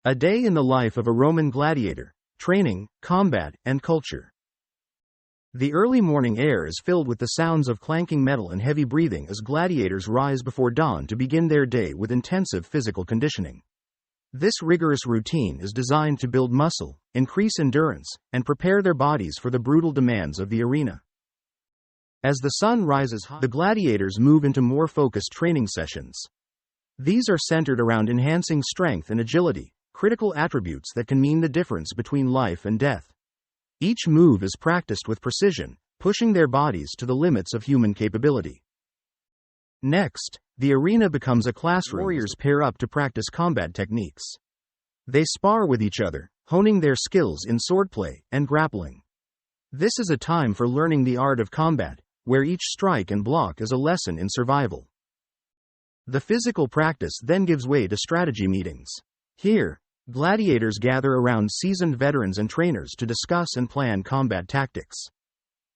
A day in the life of a Roman gladiator, training, combat, and culture. The early morning air is filled with the sounds of clanking metal and heavy breathing as gladiators rise before dawn to begin their day with intensive physical conditioning. This rigorous routine is designed to build muscle, increase endurance, and prepare their bodies for the brutal demands of the arena. As the sun rises high, the gladiators move into more focused training sessions. These are centered around enhancing strength and agility, critical attributes that can mean the difference between life and death. Each move is practiced with precision, pushing their bodies to the limits of human capability. Next, the arena becomes a classroom. Warriors pair up to practice combat techniques. They spar with each other, honing their skills in swordplay and grappling. This is a time for learning the art of combat, where each strike and block is a lesson in survival. The physical practice then gives way to strategy meetings. Here, gladiators gather around seasoned veterans and trainers to discuss and plan combat tactics.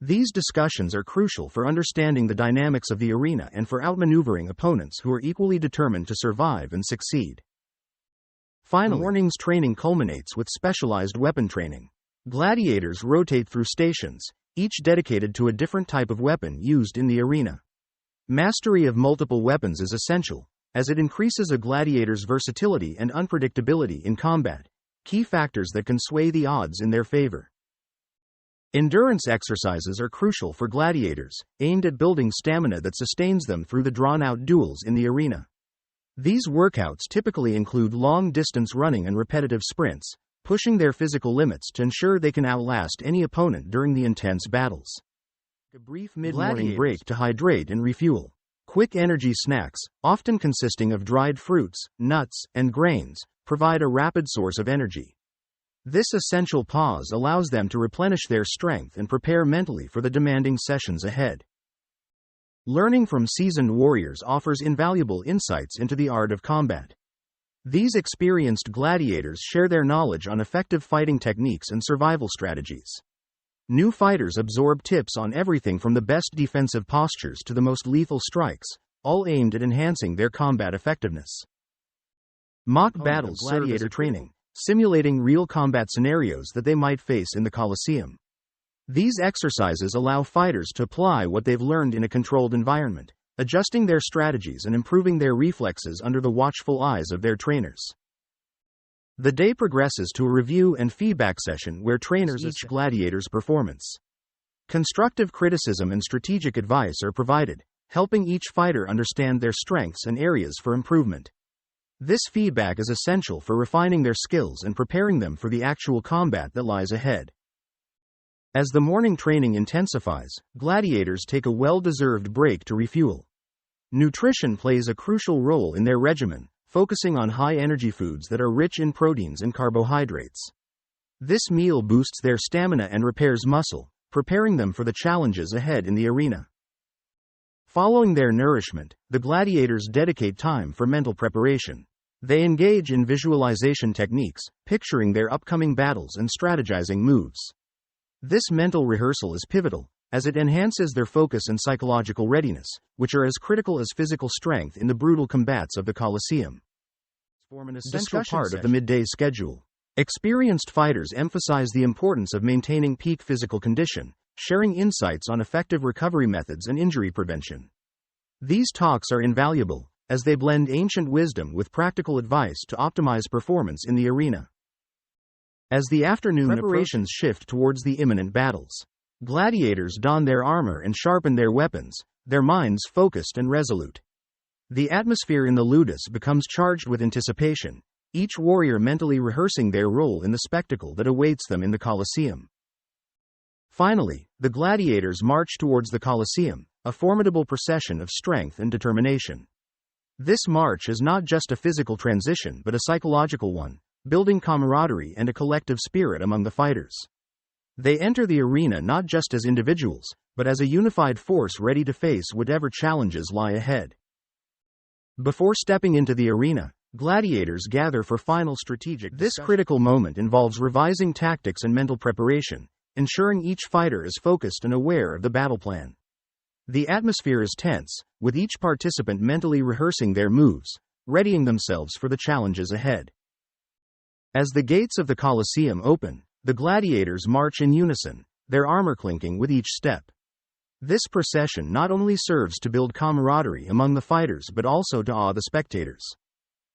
These discussions are crucial for understanding the dynamics of the arena and for outmaneuvering opponents who are equally determined to survive and succeed. Finally, the morning's training culminates with specialized weapon training. Gladiators rotate through stations, each dedicated to a different type of weapon used in the arena. Mastery of multiple weapons is essential, as it increases a gladiator's versatility and unpredictability in combat, key factors that can sway the odds in their favor. Endurance exercises are crucial for gladiators, aimed at building stamina that sustains them through the drawn-out duels in the arena. These workouts typically include long-distance running and repetitive sprints, pushing their physical limits to ensure they can outlast any opponent during the intense battles. A brief mid-morning break to hydrate and refuel. Quick energy snacks, often consisting of dried fruits, nuts, and grains, provide a rapid source of energy. This essential pause allows them to replenish their strength and prepare mentally for the demanding sessions ahead. Learning from seasoned warriors offers invaluable insights into the art of combat. These experienced gladiators share their knowledge on effective fighting techniques and survival strategies. New fighters absorb tips on everything from the best defensive postures to the most lethal strikes, all aimed at enhancing their combat effectiveness. Mock battles serve gladiator training, simulating real combat scenarios that they might face in the Colosseum. These exercises allow fighters to apply what they've learned in a controlled environment, adjusting their strategies and improving their reflexes under the watchful eyes of their trainers. The day progresses to a review and feedback session where trainers assess each gladiator's performance. Constructive criticism and strategic advice are provided, helping each fighter understand their strengths and areas for improvement. This feedback is essential for refining their skills and preparing them for the actual combat that lies ahead. As the morning training intensifies, gladiators take a well-deserved break to refuel. Nutrition plays a crucial role in their regimen, focusing on high-energy foods that are rich in proteins and carbohydrates. This meal boosts their stamina and repairs muscle, preparing them for the challenges ahead in the arena. Following their nourishment, the gladiators dedicate time for mental preparation. They engage in visualization techniques, picturing their upcoming battles and strategizing moves. This mental rehearsal is pivotal, as it enhances their focus and psychological readiness, which are as critical as physical strength in the brutal combats of the Colosseum. Form an essential part of the midday schedule. Experienced fighters emphasize the importance of maintaining peak physical condition, sharing insights on effective recovery methods and injury prevention. These talks are invaluable, as they blend ancient wisdom with practical advice to optimize performance in the arena. As the afternoon preparations shift towards the imminent battles, gladiators don their armor and sharpen their weapons, their minds focused and resolute. The atmosphere in the ludus becomes charged with anticipation, each warrior mentally rehearsing their role in the spectacle that awaits them in the Colosseum. Finally, the gladiators march towards the Colosseum, a formidable procession of strength and determination. This march is not just a physical transition but a psychological one, building camaraderie and a collective spirit among the fighters. They enter the arena not just as individuals, but as a unified force ready to face whatever challenges lie ahead. Before stepping into the arena, gladiators gather for final strategic discussion. This critical moment involves revising tactics and mental preparation, ensuring each fighter is focused and aware of the battle plan. The atmosphere is tense, with each participant mentally rehearsing their moves, readying themselves for the challenges ahead. As the gates of the Colosseum open, the gladiators march in unison, their armor clinking with each step. This procession not only serves to build camaraderie among the fighters but also to awe the spectators.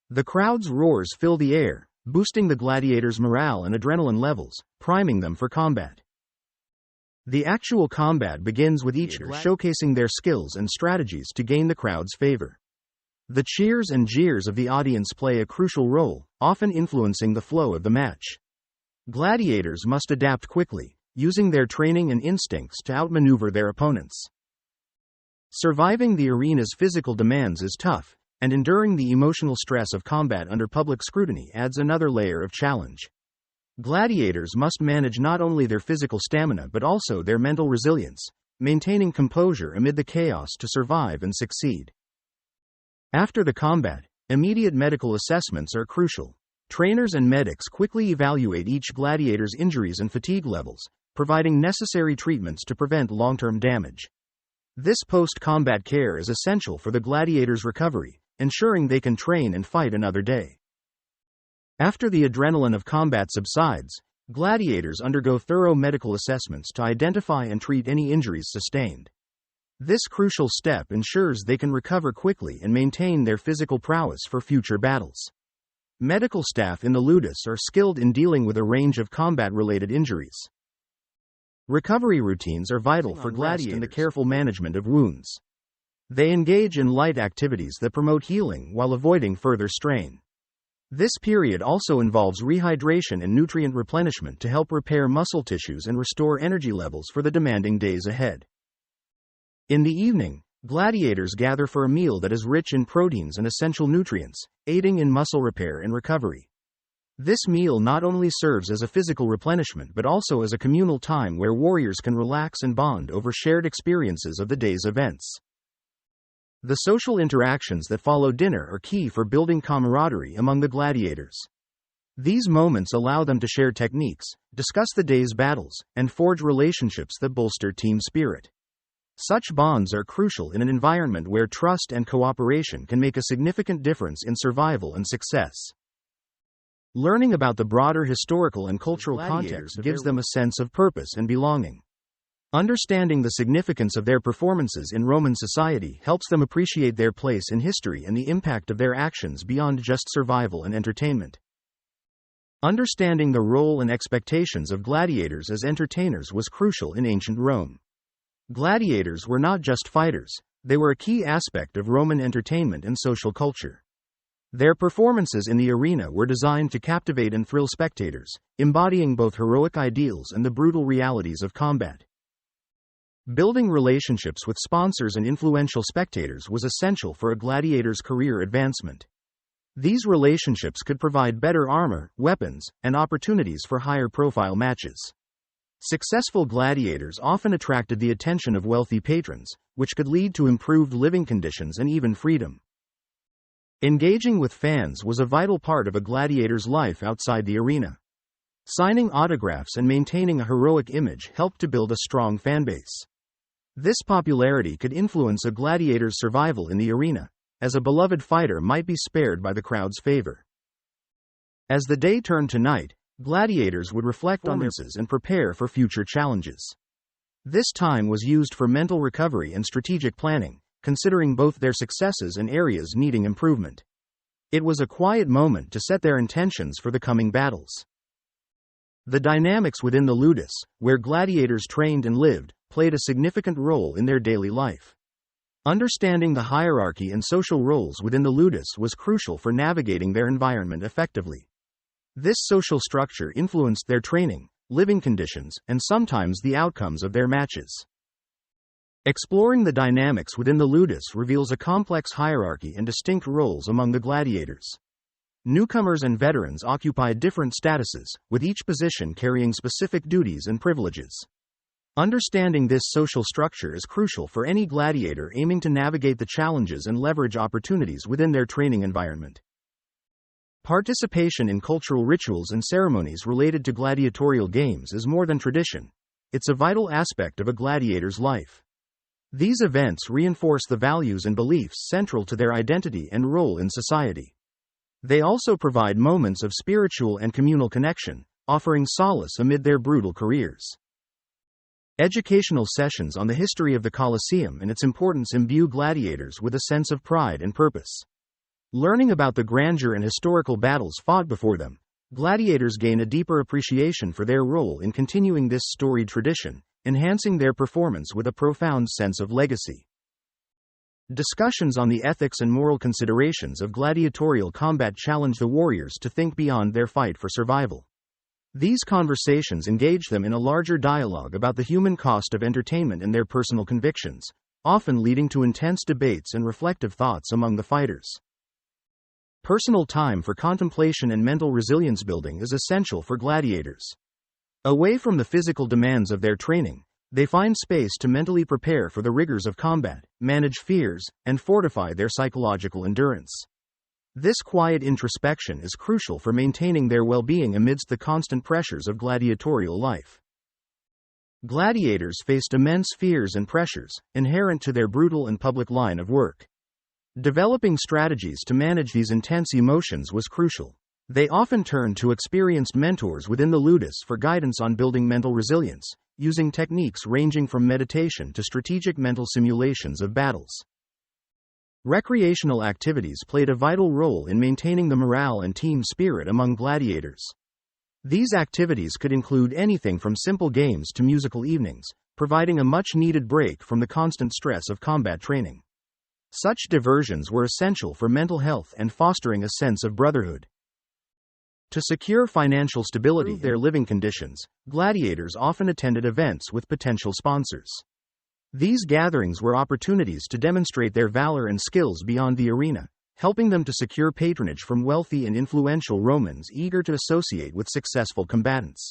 The crowd's roars fill the air, boosting the gladiators' morale and adrenaline levels, priming them for combat. The actual combat begins with each showcasing their skills and strategies to gain the crowd's favor. The cheers and jeers of the audience play a crucial role, often influencing the flow of the match. Gladiators must adapt quickly, using their training and instincts to outmaneuver their opponents. Surviving the arena's physical demands is tough, and enduring the emotional stress of combat under public scrutiny adds another layer of challenge. Gladiators must manage not only their physical stamina but also their mental resilience, maintaining composure amid the chaos to survive and succeed. After the combat, immediate medical assessments are crucial. Trainers and medics quickly evaluate each gladiator's injuries and fatigue levels, providing necessary treatments to prevent long-term damage. This post-combat care is essential for the gladiators' recovery, ensuring they can train and fight another day. After the adrenaline of combat subsides, gladiators undergo thorough medical assessments to identify and treat any injuries sustained. This crucial step ensures they can recover quickly and maintain their physical prowess for future battles. Medical staff in the ludus are skilled in dealing with a range of combat-related injuries. Recovery routines are vital for gladiators and the careful management of wounds. They engage in light activities that promote healing while avoiding further strain. This period also involves rehydration and nutrient replenishment to help repair muscle tissues and restore energy levels for the demanding days ahead. In the evening, gladiators gather for a meal that is rich in proteins and essential nutrients, aiding in muscle repair and recovery. This meal not only serves as a physical replenishment but also as a communal time where warriors can relax and bond over shared experiences of the day's events. The social interactions that follow dinner are key for building camaraderie among the gladiators. These moments allow them to share techniques, discuss the day's battles, and forge relationships that bolster team spirit. Such bonds are crucial in an environment where trust and cooperation can make a significant difference in survival and success. Learning about the broader historical and cultural context gives them a sense of purpose and belonging. Understanding the significance of their performances in Roman society helps them appreciate their place in history and the impact of their actions beyond just survival and entertainment. Understanding the role and expectations of gladiators as entertainers was crucial in ancient Rome. Gladiators were not just fighters, they were a key aspect of Roman entertainment and social culture. Their performances in the arena were designed to captivate and thrill spectators, embodying both heroic ideals and the brutal realities of combat. Building relationships with sponsors and influential spectators was essential for a gladiator's career advancement. These relationships could provide better armor, weapons, and opportunities for higher-profile matches. Successful gladiators often attracted the attention of wealthy patrons, which could lead to improved living conditions and even freedom. Engaging with fans was a vital part of a gladiator's life outside the arena. Signing autographs and maintaining a heroic image helped to build a strong fanbase. This popularity could influence a gladiator's survival in the arena, as a beloved fighter might be spared by the crowd's favor. As the day turned to night, gladiators would reflect on their performances and prepare for future challenges. This time was used for mental recovery and strategic planning, considering both their successes and areas needing improvement. It was a quiet moment to set their intentions for the coming battles. The dynamics within the ludus, where gladiators trained and lived, played a significant role in their daily life. Understanding the hierarchy and social roles within the ludus was crucial for navigating their environment effectively. This social structure influenced their training, living conditions, and sometimes the outcomes of their matches. Exploring the dynamics within the ludus reveals a complex hierarchy and distinct roles among the gladiators. Newcomers and veterans occupied different statuses, with each position carrying specific duties and privileges. Understanding this social structure is crucial for any gladiator aiming to navigate the challenges and leverage opportunities within their training environment. Participation in cultural rituals and ceremonies related to gladiatorial games is more than tradition. It's a vital aspect of a gladiator's life. These events reinforce the values and beliefs central to their identity and role in society. They also provide moments of spiritual and communal connection, offering solace amid their brutal careers. Educational sessions on the history of the Colosseum and its importance imbue gladiators with a sense of pride and purpose. Learning about the grandeur and historical battles fought before them, gladiators gain a deeper appreciation for their role in continuing this storied tradition, enhancing their performance with a profound sense of legacy. Discussions on the ethics and moral considerations of gladiatorial combat challenge the warriors to think beyond their fight for survival. These conversations engage them in a larger dialogue about the human cost of entertainment and their personal convictions, often leading to intense debates and reflective thoughts among the fighters. Personal time for contemplation and mental resilience building is essential for gladiators. Away from the physical demands of their training, they find space to mentally prepare for the rigors of combat, manage fears, and fortify their psychological endurance. This quiet introspection is crucial for maintaining their well-being amidst the constant pressures of gladiatorial life. Gladiators faced immense fears and pressures, inherent to their brutal and public line of work. Developing strategies to manage these intense emotions was crucial. They often turned to experienced mentors within the ludus for guidance on building mental resilience, using techniques ranging from meditation to strategic mental simulations of battles. Recreational activities played a vital role in maintaining the morale and team spirit among gladiators. These activities could include anything from simple games to musical evenings, providing a much-needed break from the constant stress of combat training. Such diversions were essential for mental health and fostering a sense of brotherhood. To secure financial stability in their living conditions, gladiators often attended events with potential sponsors. These gatherings were opportunities to demonstrate their valor and skills beyond the arena, helping them to secure patronage from wealthy and influential Romans eager to associate with successful combatants.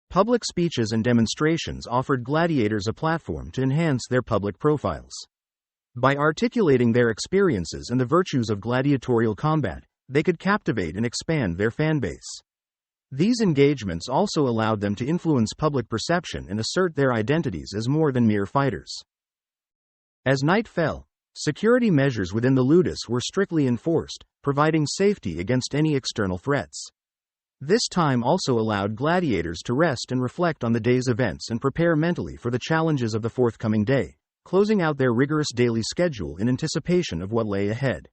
Public speeches and demonstrations offered gladiators a platform to enhance their public profiles. By articulating their experiences and the virtues of gladiatorial combat, they could captivate and expand their fan base. These engagements also allowed them to influence public perception and assert their identities as more than mere fighters. As night fell, security measures within the ludus were strictly enforced, providing safety against any external threats. This time also allowed gladiators to rest and reflect on the day's events and prepare mentally for the challenges of the forthcoming day, closing out their rigorous daily schedule in anticipation of what lay ahead.